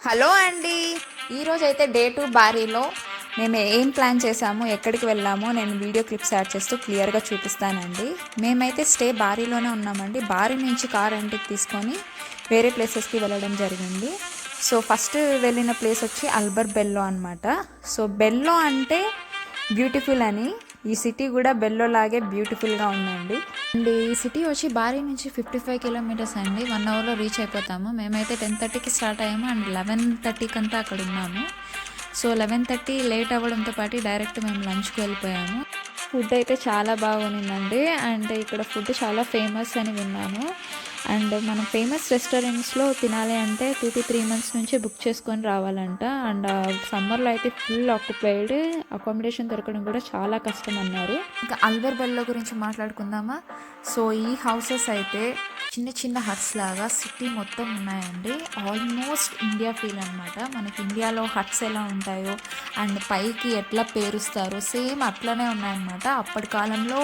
Hello అండి. ఈరోజు అయితే డే 2 బారీలో మేము ఏం ప్లాన్ చేసాము, ఎక్కడికి వెళ్ళామో నేను వీడియో క్లిప్స్ యాడ్ చేస్తూ క్లియర్గా చూపిస్తానండి. మేమైతే స్టే బారీలోనే ఉన్నామండి. బారీ నుంచి కార్ రెంట్కి తీసుకొని వేరే ప్లేసెస్కి వెళ్ళడం జరిగింది. సో ఫస్ట్ వెళ్ళిన ప్లేస్ వచ్చి అల్బర్ బెల్లో అనమాట. సో బెల్లో అంటే బ్యూటిఫుల్ అని, ఈ సిటీ కూడా బెల్లో లాగే బ్యూటిఫుల్గా ఉందండి. అండ్ ఈ సిటీ వచ్చి బారీ నుంచి 55 కిలోమీటర్స్ అండి. 1 అవర్లో రీచ్ అయిపోతాము. మేమైతే 10:30కి స్టార్ట్ అయ్యాము అండ్ 11:30కి అంతా అక్కడ ఉన్నాము. సో 11:30 లేట్ అవ్వడంతో పాటు డైరెక్ట్ మేము లంచ్కి వెళ్ళిపోయాము. ఫుడ్ అయితే చాలా బాగుందండి. అండ్ ఇక్కడ ఫుడ్ చాలా ఫేమస్ అని విన్నాను. అండ్ మనం ఫేమస్ రెస్టారెంట్స్లో తినాలి అంటే 2 to 3 months నుంచి బుక్ చేసుకొని రావాలంట. అండ్ సమ్మర్లో అయితే ఫుల్ ఆక్యుపైడ్, అకామిడేషన్ దొరకడం కూడా చాలా కష్టం అన్నారు. ఇంకా అల్బర్ బెల్లో గురించి మాట్లాడుకుందామా. సో ఈ హౌసెస్ అయితే చిన్న చిన్న హట్స్ లాగా సిటీ మొత్తం ఉన్నాయండి. ఆల్మోస్ట్ ఇండియా ఫీల్ అనమాట. మనకి ఇండియాలో హట్స్ ఎలా ఉంటాయో అండ్ పైకి ఎట్లా పేరుస్తారో సేమ్ అట్లనే ఉన్నాయన్నమాట. అప్పటి కాలంలో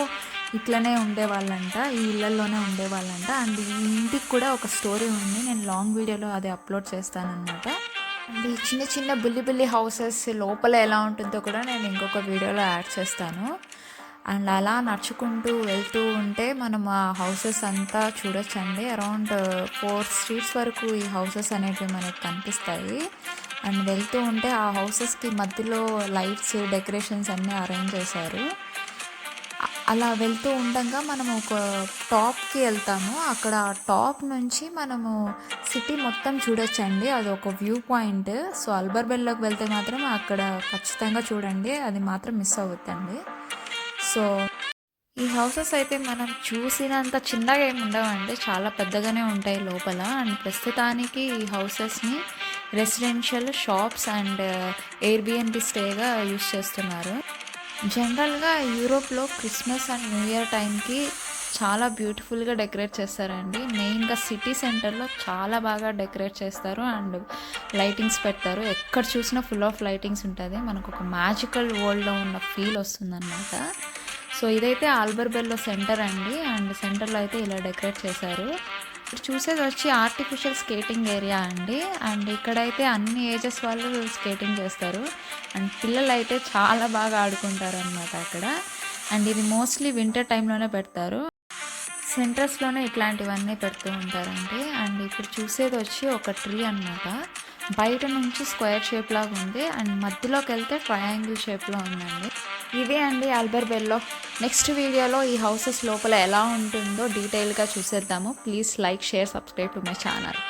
ఇట్లనే ఉండేవాళ్ళంట, ఈ ఇళ్ళల్లోనే ఉండేవాళ్ళంట. అండ్ ఈ ఇంటికి కూడా ఒక స్టోరీ ఉంది, నేను లాంగ్ వీడియోలో అది అప్లోడ్ చేస్తానన్నమాట. అండ్ ఈ చిన్న చిన్న బుల్లి హౌసెస్ లోపల ఎలా ఉంటుందో కూడా నేను ఇంకొక వీడియోలో యాడ్ చేస్తాను. అండ్ అలా నడుచుకుంటూ వెళ్తూ ఉంటే మనం ఆ హౌసెస్ అంతా చూడొచ్చండి. అరౌండ్ 4 streets వరకు ఈ హౌసెస్ అనేటివి మనకు కనిపిస్తాయి. అండ్ వెళ్తూ ఉంటే ఆ హౌసెస్కి మధ్యలో లైట్స్, డెకరేషన్స్ అన్నీ అరేంజ్ చేశారు. అలా వెళ్తూ ఉండగా మనము ఒక టాప్కి వెళ్తాము. అక్కడ టాప్ నుంచి మనము సిటీ మొత్తం చూడొచ్చండి. అది ఒక వ్యూ పాయింట్. సో అల్బర్ బెల్లోకి వెళ్తే మాత్రం అక్కడ ఖచ్చితంగా చూడండి, అది మాత్రం మిస్ అవ్వద్దండి. సో ఈ హౌసెస్ అయితే మనం చూసినంత చిన్నగా ఏమి ఉండవండి, చాలా పెద్దగానే ఉంటాయి లోపల. అండ్ ప్రస్తుతానికి ఈ హౌసెస్ని రెసిడెన్షియల్, షాప్స్ అండ్ ఎయిర్బిఎన్బి స్టేగా యూస్ చేస్తున్నారు. జనరల్గా యూరోప్లో క్రిస్మస్ అండ్ న్యూ ఇయర్ టైంకి చాలా బ్యూటిఫుల్గా డెకరేట్ చేస్తారండి. మెయిన్గా సిటీ సెంటర్లో చాలా బాగా డెకరేట్ చేస్తారు అండ్ లైటింగ్స్ పెడతారు. ఎక్కడ చూసినా ఫుల్ ఆఫ్ లైటింగ్స్ ఉంటుంది. మనకు ఒక మ్యాజికల్ వరల్డ్లో ఉన్న ఫీల్ వస్తుందన్నమాట. సో ఇదైతే ఆల్బర్ బెల్లో సెంటర్ అండి. అండ్ సెంటర్లో అయితే ఇలా డెకరేట్ చేశారు. ఇక్కడ చూసేది వచ్చి ఆర్టిఫిషియల్ స్కేటింగ్ ఏరియా అండి. అండ్ ఇక్కడైతే అన్ని ఏజెస్ వాళ్ళు స్కేటింగ్ చేస్తారు. అండ్ పిల్లలు అయితే చాలా బాగా ఆడుకుంటారు అనమాట అక్కడ. అండ్ ఇది మోస్ట్లీ వింటర్ టైంలోనే పెడతారు. సెంటర్స్లోనే ఇట్లాంటివన్నీ పెడుతూ ఉంటారండి. అండ్ ఇప్పుడు చూసేది వచ్చి ఒక ట్రీ అనమాట. బయట నుంచి స్క్వేర్ షేప్ లాగా ఉంది అండ్ మధ్యలోకి వెళ్తే ట్రయాంగిల్ షేప్లో ఉందండి. ఇదే అండి ఆల్బర్ బెల్లో. నెక్స్ట్ వీడియోలో ఈ హౌసెస్ లోపల ఎలా ఉంటుందో డీటెయిల్గా చూసేద్దాము. Please like, share, subscribe to my channel.